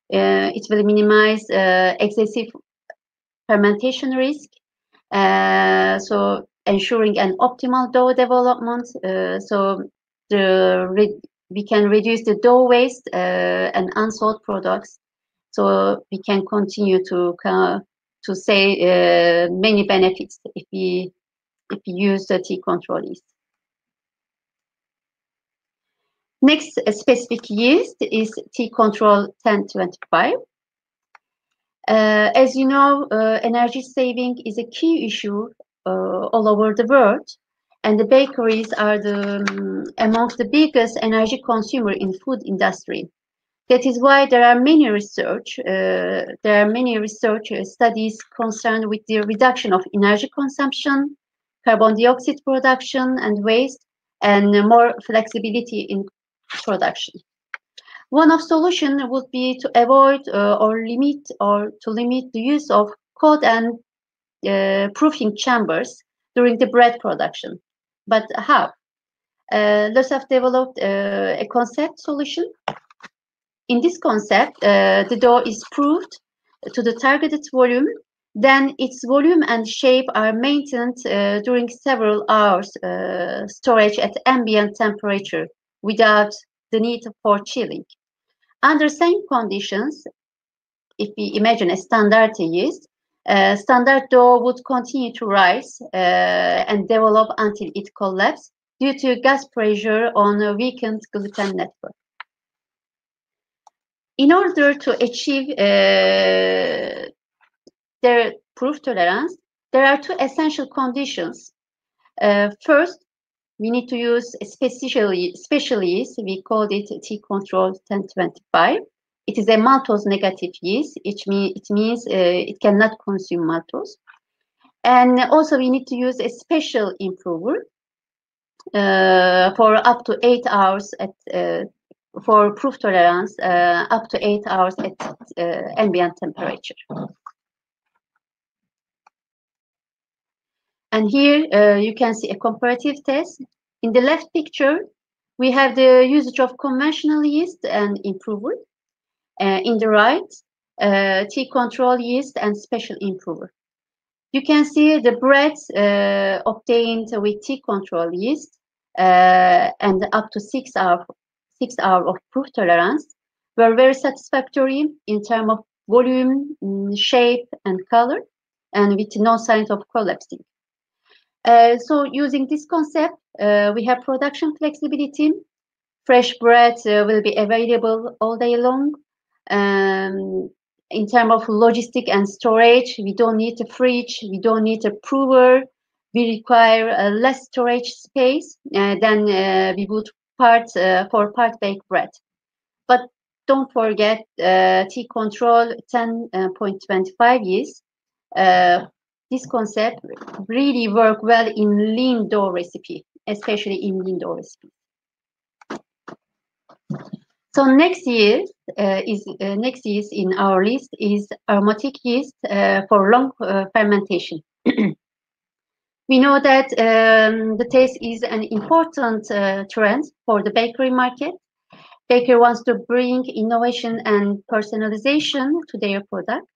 It will minimize excessive fermentation risk, so ensuring an optimal dough development. So we can reduce the dough waste and unsold products. So we can continue to say many benefits if we use the T-control yeast. Next specific yeast is T-control 1025. As you know, energy saving is a key issue all over the world, and the bakeries are amongst the biggest energy consumer in food industry. That is why there are many research studies concerned with the reduction of energy consumption, carbon dioxide production and waste, and more flexibility in production. One of solution would be to avoid or to limit the use of cold and proofing chambers during the bread production. But how? Lesaffre developed a concept solution. In this concept, the dough is proofed to the targeted volume. Then its volume and shape are maintained during several hours storage at ambient temperature without the need for chilling. Under same conditions, if we imagine a standard yeast, standard dough would continue to rise and develop until it collapses due to gas pressure on a weakened gluten network. In order to achieve their proof tolerance, there are two essential conditions. First, we need to use a special yeast. We call it T-control 1025. It is a maltose negative yeast. It means it cannot consume maltose. And also we need to use a special improver for up to 8 hours at for proof tolerance up to 8 hours at ambient temperature. And here you can see a comparative test. In the left picture, we have the usage of conventional yeast and improver. In the right, tea control yeast and special improver. You can see the bread obtained with tea control yeast and up to 6 hours of proof tolerance were very satisfactory in terms of volume, shape, and color, and with no signs of collapsing. So using this concept, we have production flexibility. Fresh bread will be available all day long. In terms of logistic and storage, we don't need a fridge, we don't need a prover. We require less storage space than we would for part-baked bread. But don't forget tea control 10.25 yeast. This concept really works well in lean dough recipe, especially in lean dough recipe. So next yeast in our list is aromatic yeast for long fermentation. We know that the taste is an important trend for the bakery market. Baker wants to bring innovation and personalization to their product.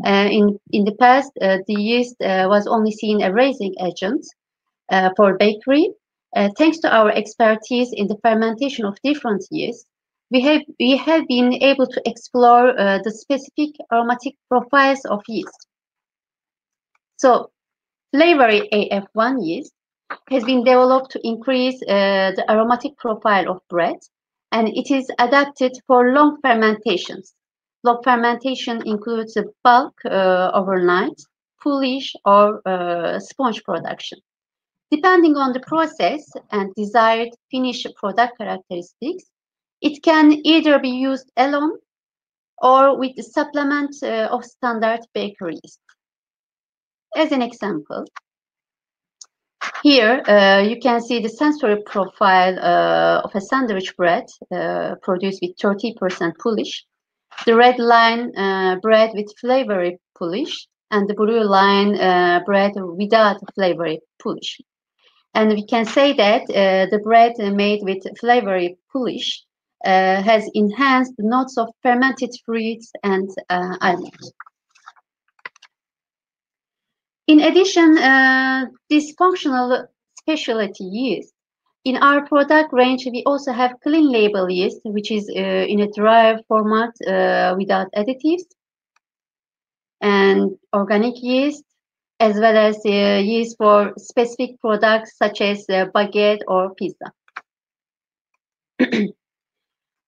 In the past, the yeast was only seen as raising agent for bakery. Thanks to our expertise in the fermentation of different yeasts, we have been able to explore the specific aromatic profiles of yeast. So, flavory AF1 yeast has been developed to increase the aromatic profile of bread, and it is adapted for long fermentations. Long fermentation includes bulk overnight, poolish, or sponge production. Depending on the process and desired finished product characteristics, it can either be used alone or with the supplement of standard bakery yeast. As an example, here you can see the sensory profile of a sandwich bread produced with 30% poolish, the red line bread with flavory poolish, and the blue line bread without flavory poolish. And we can say that the bread made with flavory poolish has enhanced notes of fermented fruits and almonds. In addition, this functional specialty yeast, in our product range, we also have clean label yeast, which is in a dry format without additives, and organic yeast, as well as yeast for specific products such as baguette or pizza.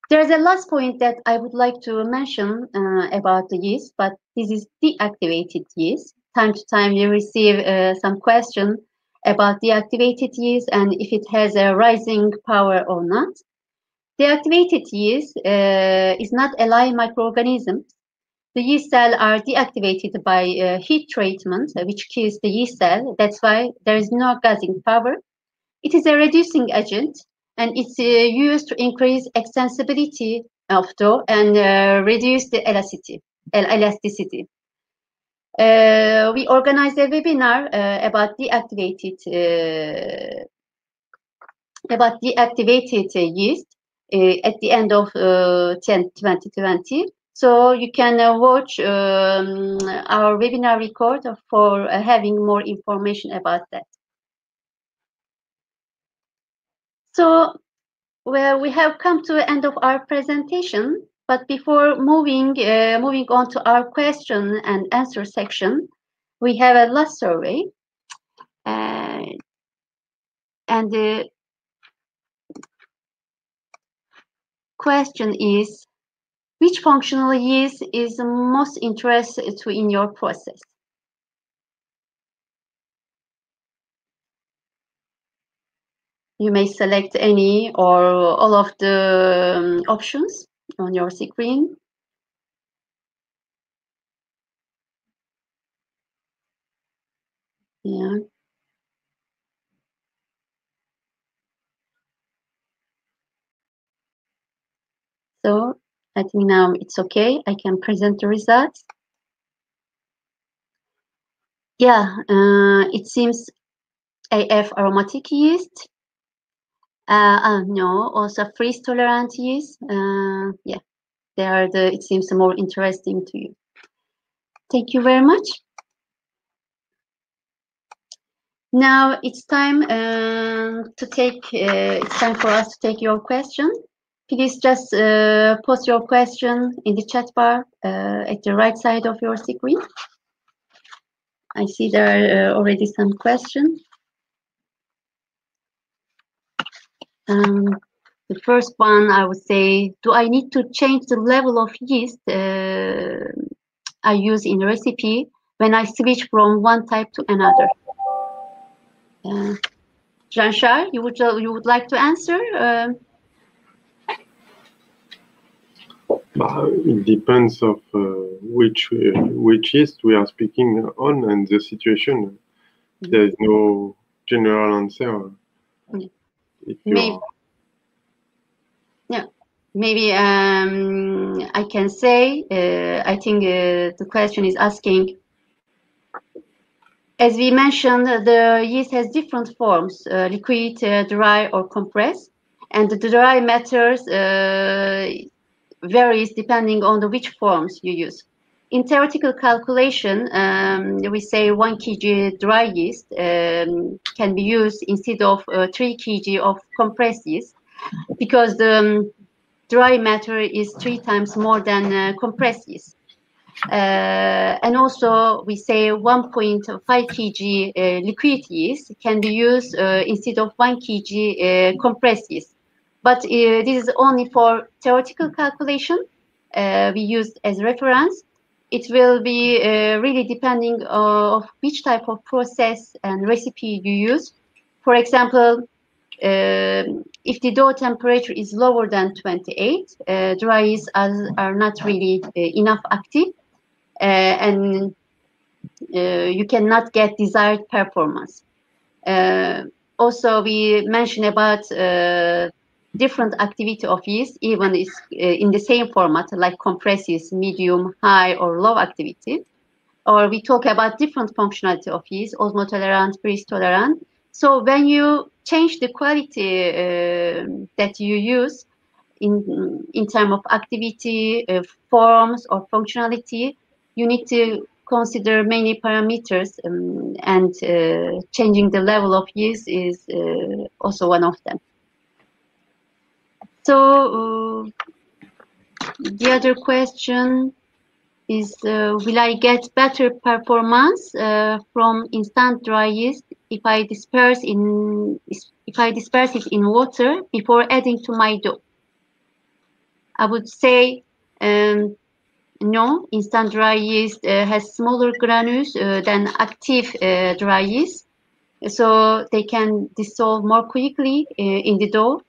There's a last point that I would like to mention about the yeast, but this is deactivated yeast. Time to time, you receive some question about deactivated yeast and if it has a rising power or not. Deactivated yeast is not a live microorganism. The yeast cells are deactivated by heat treatment, which kills the yeast cell. That's why there is no gassing power. It is a reducing agent, and it's used to increase extensibility of dough and reduce the elasticity. We organized a webinar about deactivated yeast at the end of 2020. So you can watch our webinar record for having more information about that. So, well, we have come to the end of our presentation, but before moving on to our question and answer section, we have a last survey. And the question is, which functional yeast is most interested in your process? You may select any or all of the options on your screen. Yeah. So I think now it's okay. I can present the results. Yeah, it seems AF aromatic yeast. No, also freeze tolerant yeast. Yeah, they are it seems more interesting to you. Thank you very much. Now it's time it's time for us to take your question. Please just post your question in the chat bar at the right side of your screen. I see there are already some questions. The first one, I would say, do I need to change the level of yeast I use in recipe when I switch from one type to another? Jean-Charles, you would like to answer? It depends of which yeast we are speaking on and the situation. There is no general answer. Maybe I can say, I think the question is asking, as we mentioned, the yeast has different forms, liquid, dry, or compressed, and the dry matters varies depending on which forms you use. In theoretical calculation, we say 1 kg dry yeast can be used instead of 3 kg of compressed yeast, because the dry matter is 3 times more than compressed yeast. And also we say 1.5 kg liquid yeast can be used instead of 1 kg compressed yeast. But this is only for theoretical calculation we use as reference. It will be really depending of which type of process and recipe you use. For example, if the dough temperature is lower than 28, dry yeast are not really enough active, and you cannot get desired performance. Also, we mentioned about different activity of yeast, even is in the same format, like compressed yeast, medium, high, or low activity. Or we talk about different functionality of yeast, osmotolerant, freeze tolerant. So when you change the quality that you use in terms of activity, forms, or functionality, you need to consider many parameters, and changing the level of yeast is also one of them. So the other question is, will I get better performance from instant dry yeast if I disperse it in water before adding to my dough? I would say no. Instant dry yeast has smaller granules than active dry yeast, so they can dissolve more quickly in the dough,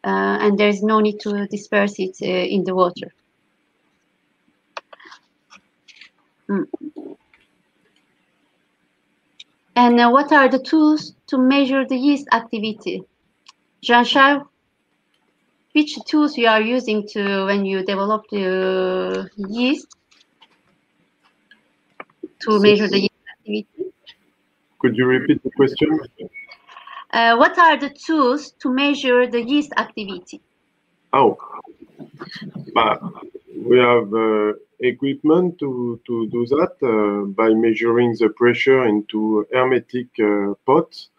and there's no need to disperse it in the water. And what are the tools to measure the yeast activity? Jean-Charles, which tools you are using when you develop the yeast to measure the yeast activity? Could you repeat the question? What are the tools to measure the yeast activity? Oh, we have equipment to do that by measuring the pressure into hermetic pots.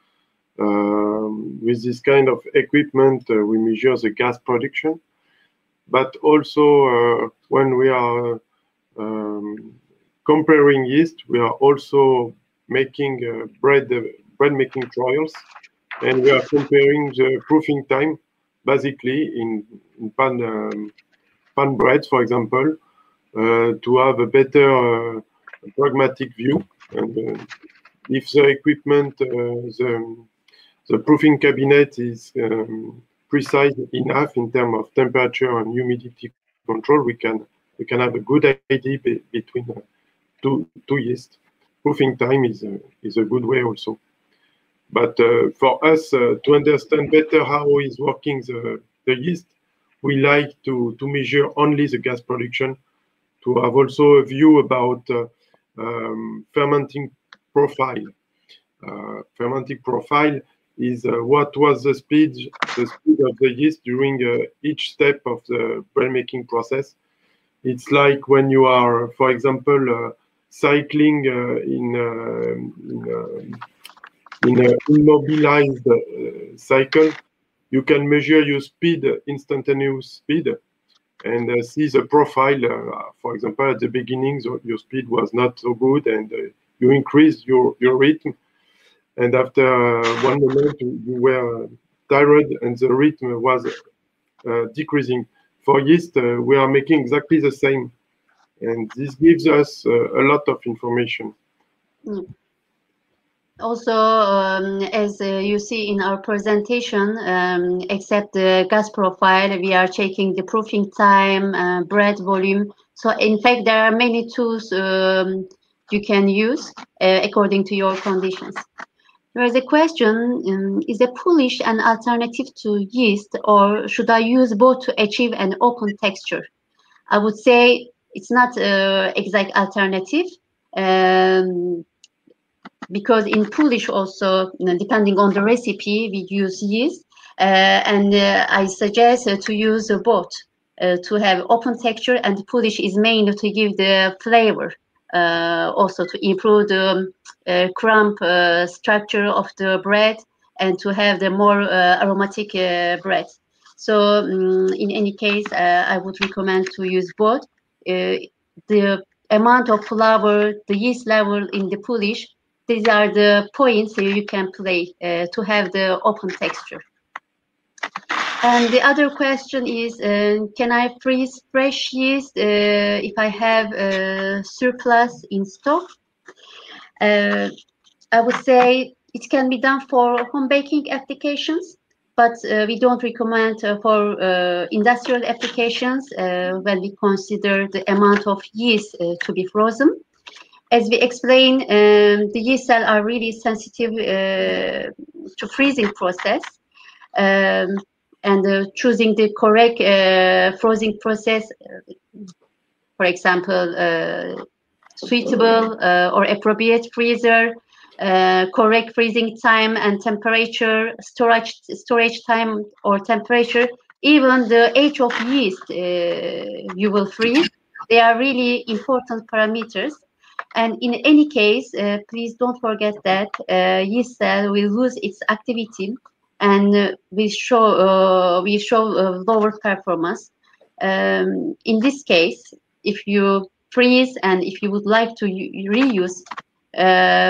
With this kind of equipment, we measure the gas production, but also when we are comparing yeast, we are also making bread making trials, and we are comparing the proofing time, basically in pan breads, for example, to have a better pragmatic view. And if the equipment, the proofing cabinet is precise enough in terms of temperature and humidity control, we can have a good idea between two yeast. Proofing time is a good way also. But for us to understand better how is working the yeast, we like to measure only the gas production, to have also a view about fermenting profile. Fermenting profile is what was the speed of the yeast during each step of the bread making process. It's like when you are, for example, cycling in an immobilized cycle. You can measure your speed, instantaneous speed, and see the profile. For example, at the beginning, your speed was not so good, and you increase your rhythm. And after one moment, you were tired, and the rhythm was decreasing. For yeast, we are making exactly the same, and this gives us a lot of information. Mm. Also, as you see in our presentation, except the gas profile, we are checking the proofing time, bread volume. So in fact, there are many tools you can use according to your conditions. There is a question, is a polish an alternative to yeast, or should I use both to achieve an open texture? I would say it's not exact alternative. Because in Polish also, depending on the recipe, we use yeast, and I suggest to use both to have open texture, and Polish is mainly to give the flavor, also to improve the crumb structure of the bread and to have the more aromatic bread. So in any case, I would recommend to use both. The amount of flour, the yeast level in the Polish, these are the points you can play to have the open texture. And the other question is, can I freeze fresh yeast if I have a surplus in stock? I would say it can be done for home baking applications, but we don't recommend for industrial applications when we consider the amount of yeast to be frozen. As we explained, the yeast cells are really sensitive to freezing process, and choosing the correct freezing process, for example, suitable or appropriate freezer, correct freezing time and temperature, storage time or temperature, even the age of yeast you will freeze. They are really important parameters. And in any case, please don't forget that yeast cell will lose its activity and will show lower performance. In this case, if you freeze and if you would like to reuse,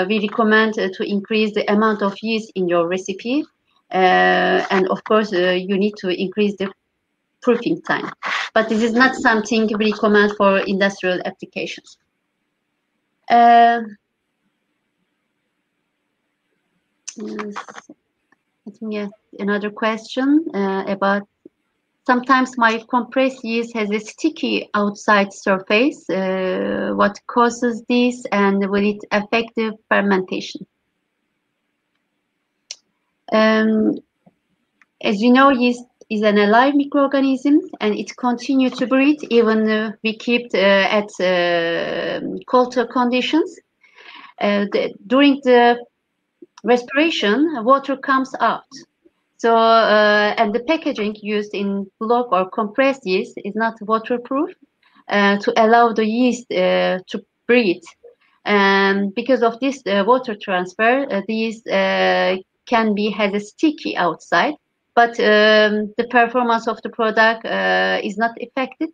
we recommend to increase the amount of yeast in your recipe. And of course, you need to increase the proofing time. But this is not something we recommend for industrial applications. Yes. I think yes, another question about sometimes my compressed yeast has a sticky outside surface. What causes this, and will it affect the fermentation? As you know, yeast is an alive microorganism, and it continues to breathe even we keep at colder conditions. During the respiration, water comes out. So, and the packaging used in block or compressed yeast is not waterproof to allow the yeast to breathe. And because of this water transfer, these has a sticky outside, but the performance of the product is not affected.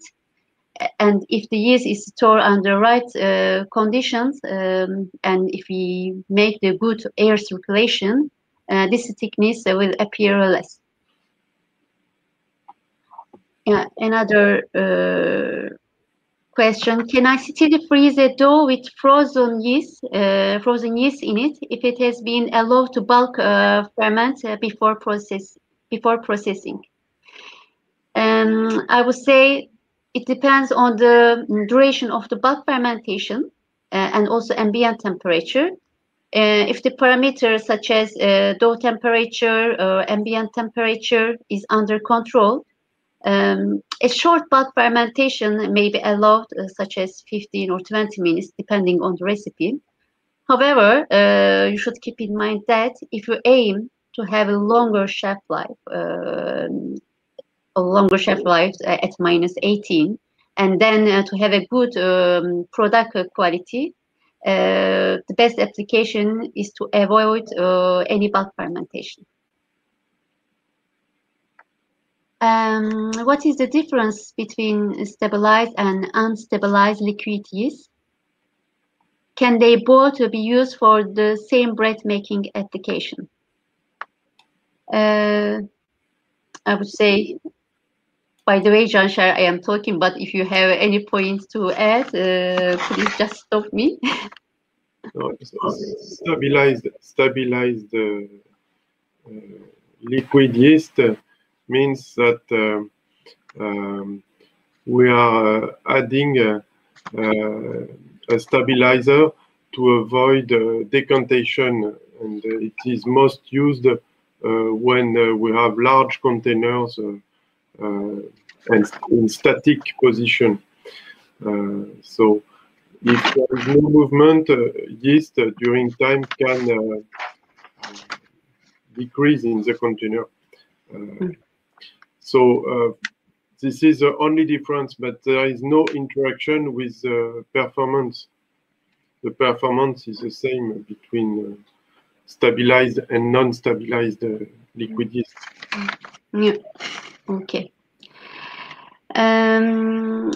And if the yeast is stored under right conditions, and if we make the good air circulation, this thickness will appear less. Yeah, another question: can I still freeze a dough with frozen yeast in it if it has been allowed to bulk ferment before processing? I would say it depends on the duration of the bulk fermentation and also ambient temperature. If the parameters such as dough temperature or ambient temperature is under control, A short bulk fermentation may be allowed, such as 15 or 20 minutes, depending on the recipe. However, you should keep in mind that if you aim to have a longer shelf life, at -18, and then to have a good product quality, the best application is to avoid any bulk fermentation. What is the difference between stabilized and unstabilized liquid yeast? Can they both be used for the same bread making application? I would say, by the way, Jean-Charles, I am talking, but if you have any points to add, please just stop me. No, stabilized liquid yeast means that we are adding a stabilizer to avoid decantation, and it is most used when we have large containers and in static position. So if there is no movement, yeast during time can decrease in the container. So this is the only difference, but there is no interaction with performance. The performance is the same between stabilized and non-stabilized liquid yeast. Yeah. Okay. And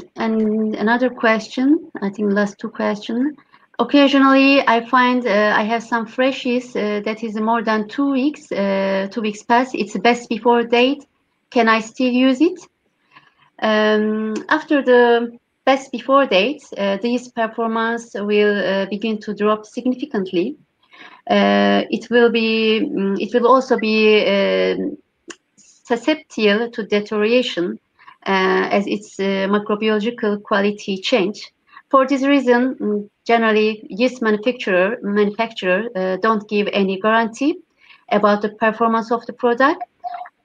another question, I think last two questions. Occasionally, I find I have some fresh yeast that is more than 2 weeks. 2 weeks past its best before date. Can I still use it? After the best before date, this performance will begin to drop significantly. It will also be susceptible to deterioration as its microbiological quality change. For this reason, generally, yeast manufacturer don't give any guarantee about the performance of the product.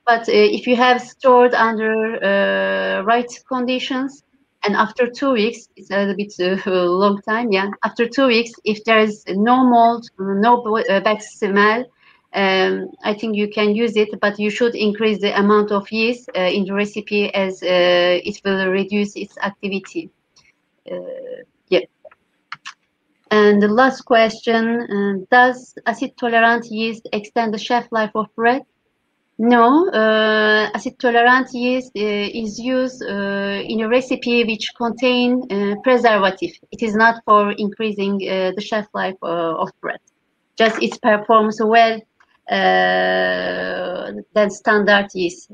But if you have stored under right conditions, and after 2 weeks, it's a little bit long time, yeah. After 2 weeks, if there is no mold, no bad smell, I think you can use it, but you should increase the amount of yeast in the recipe as it will reduce its activity. Yeah. And the last question, does acid-tolerant yeast extend the shelf life of bread? No, acid-tolerant yeast is used in a recipe which contain preservative. It is not for increasing the shelf life of bread. Just it performs well than standard yeast.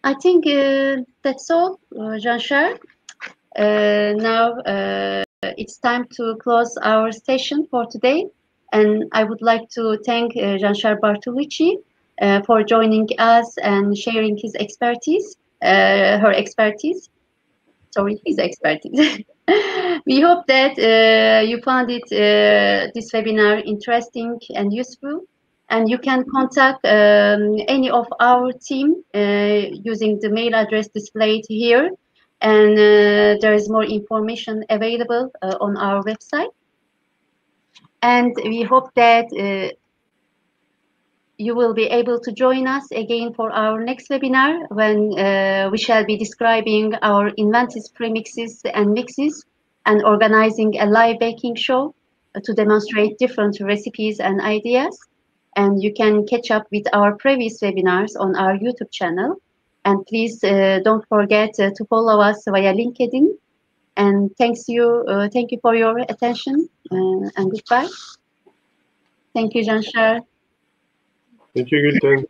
I think that's all, Jean-Charles. Now it's time to close our session for today. And I would like to thank Jean-Charles Bartolucci for joining us and sharing his expertise, his expertise. We hope that you found this webinar interesting and useful, and you can contact any of our team using the mail address displayed here, and there is more information available on our website. And we hope that you will be able to join us again for our next webinar when we shall be describing our invented premixes and mixes and organizing a live baking show to demonstrate different recipes and ideas. And you can catch up with our previous webinars on our YouTube channel. And please don't forget to follow us via LinkedIn. And thank you for your attention and goodbye. Thank you, Jean-Charles. Thank you, Gulten.